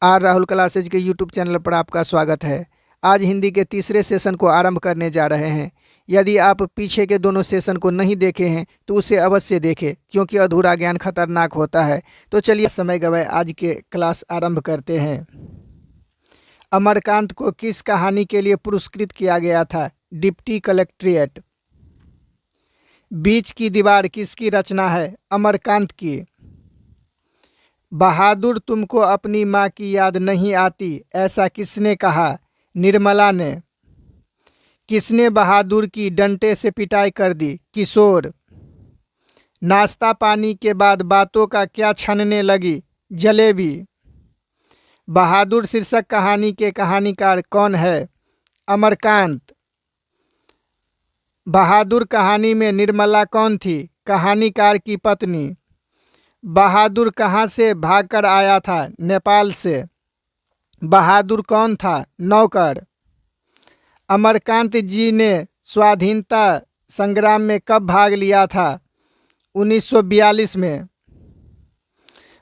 Are Rahul classes के YouTube channel पर आपका स्वागत है। आज हिंदी के तीसरे सेशन को आरंभ करने जा रहे हैं। यदि आप पीछे के दोनों सेशन को नहीं देखे हैं तो उसे अवश्य देखें, क्योंकि अधूरा ज्ञान खतरनाक होता है। तो चलिए समय गवाए आज के क्लास आरंभ करते हैं। अमरकांत को किस कहानी के लिए पुरस्कृत किया गया था? Deputy collectorate. बीच की दीवार किसकी रचना है? अमरकांत की। बहादुर, तुमको अपनी माँ की याद नहीं आती, ऐसा किसने कहा? निर्मला ने। किसने बहादुर की डंडे से पिटाई कर दी? किशोर। नाश्ता पानी के बाद बातों का क्या छनने लगी? जलेबी। बहादुर शीर्षक कहानी के कहानीकार कौन है? अमरकांत। बहादुर कहानी में निर्मला कौन थी? कहानीकार की पत्नी। बहादुर कहाँ से भागकर आया था? नेपाल से। बहादुर कौन था? नौकर। अमरकांत जी ने स्वाधीनता संग्राम में कब भाग लिया था? 1942 में।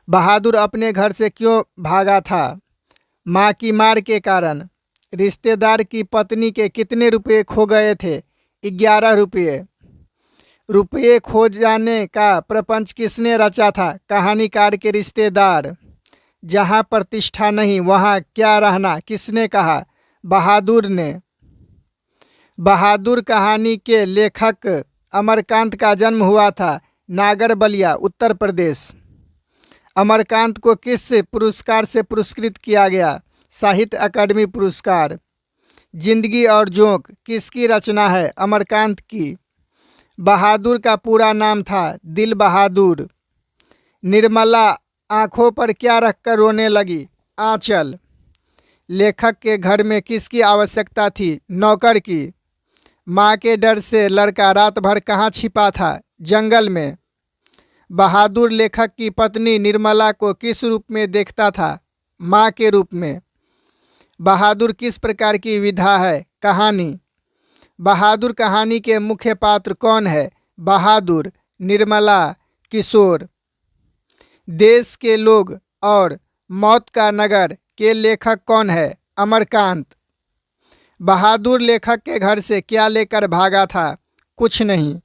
बहादुर अपने घर से क्यों भागा था? माँ की मार के कारण। रिश्तेदार की पत्नी के कितने रुपये खो गए थे? 11 रुपये। रुपये खो जाने का प्रपंच किसने रचा था? कहानीकार के रिश्तेदार। जहाँ प्रतिष्ठा नहीं वहाँ क्या रहना, किसने कहा? बहादुर ने। बहादुर कहानी के लेखक अमरकांत का जन्म हुआ था नागरबलिया, उत्तर प्रदेश। अमरकांत को किस पुरस्कार से पुरस्कृत किया गया? साहित्य अकादमी पुरस्कार। जिंदगी और जोंक किसकी रचना है? अमरकांत की। बहादुर का पूरा नाम था दिल बहादुर। निर्मला आंखों पर क्या रखकर रोने लगी? आंचल। लेखक के घर में किसकी आवश्यकता थी? नौकर की। माँ के डर से लड़का रात भर कहाँ छिपा था? जंगल में। बहादुर लेखक की पत्नी निर्मला को किस रूप में देखता था? माँ के रूप में। बहादुर किस प्रकार की विधा है? कहानी। बहादुर कहानी के मुख्य पात्र कौन है? बहादुर, निर्मला, किशोर। देश के लोग और मौत का नगर के लेखक कौन है? अमरकांत। बहादुर लेखक के घर से क्या लेकर भागा था? कुछ नहीं।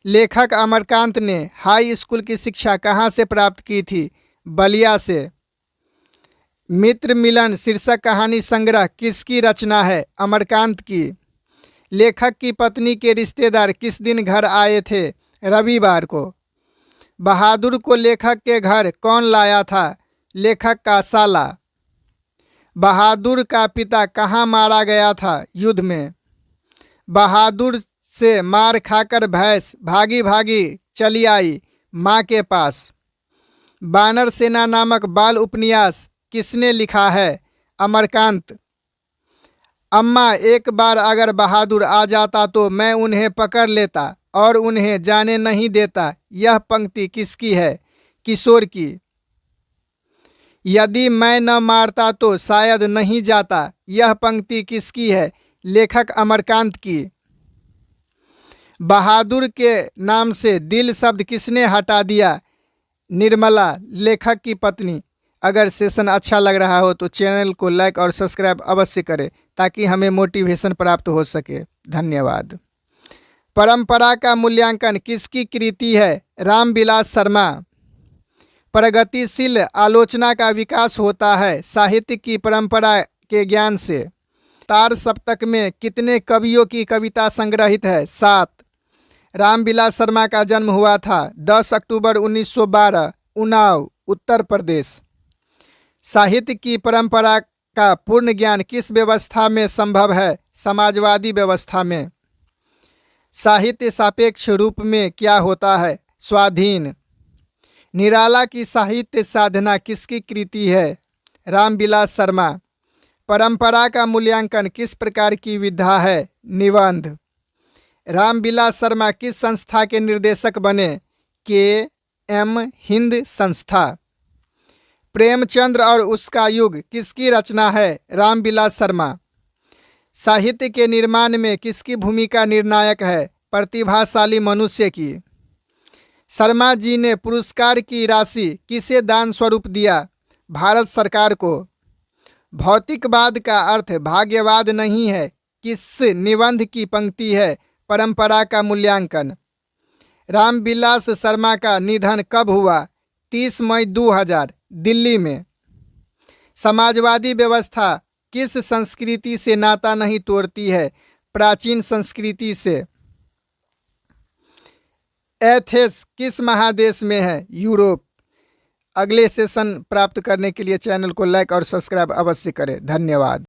लेखक अमरकांत ने हाई स्कूल की शिक्षा कहाँ से प्राप्त की थी? बलिया से। मित्र मिलन शीर्षक कहानी संग्रह किसकी रचना है? अमरकांत की। लेखक की पत्नी के रिश्तेदार किस दिन घर आए थे? रविवार को। बहादुर को लेखक के घर कौन लाया था? लेखक का साला। बहादुर का पिता कहाँ मारा गया था? युद्ध में। बहादुर से मार खाकर भैंस भागी भागी चली आई माँ के पास। बानर सेना नामक बाल उपन्यास किसने लिखा है? अमरकांत। अम्मा, एक बार अगर बहादुर आ जाता तो मैं उन्हें पकड़ लेता और उन्हें जाने नहीं देता। यह पंक्ति किसकी है? किशोर की। यदि मैं न मारता तो शायद नहीं जाता। यह पंक्ति किसकी है? लेखक अमरकांत की। बहादुर के नाम से दिल शब्द किसने हटा दिया? निर्मला, लेखक की पत्नी। अगर सेशन अच्छा लग रहा हो तो चैनल को लाइक और सब्सक्राइब अवश्य करें, ताकि हमें मोटिवेशन प्राप्त हो सके। धन्यवाद। परंपरा का मूल्यांकन किसकी कृति है? रामविलास शर्मा। प्रगतिशील आलोचना का विकास होता है साहित्य की परंपरा के ज्ञान से। तार सप्तक में कितने कवियों की कविता संग्रहित है? 7। रामविलास शर्मा का जन्म हुआ था 10 अक्टूबर 1912, उन्नाव, उत्तर प्रदेश। साहित्य की परंपरा का पूर्ण ज्ञान किस व्यवस्था में संभव है? समाजवादी व्यवस्था में। साहित्य सापेक्ष रूप में क्या होता है? स्वाधीन। निराला की साहित्य साधना किसकी कृति है? रामविलास शर्मा। परंपरा का मूल्यांकन किस प्रकार की विधा है? निबंध। रामविलास शर्मा किस संस्था के निर्देशक बने? के.एम. हिंद संस्था। प्रेमचंद्र और उसका युग किसकी रचना है? रामविलास शर्मा। साहित्य के निर्माण में किसकी भूमिका निर्णायक है? प्रतिभाशाली मनुष्य की। शर्मा जी ने पुरस्कार की राशि किसे दान स्वरूप दिया? भारत सरकार को। भौतिकवाद का अर्थ भाग्यवाद नहीं है। किस निबंध की पंक्ति है परंपरा का मूल्यांकन। रामविलास शर्मा का निधन कब हुआ? 30 मई 2000 दिल्ली में। समाजवादी व्यवस्था किस संस्कृति से नाता नहीं तोड़ती है? प्राचीन संस्कृति से। एथेंस किस महादेश में है? यूरोप। अगले सेशन प्राप्त करने के लिए चैनल को लाइक और सब्सक्राइब अवश्य करें। धन्यवाद।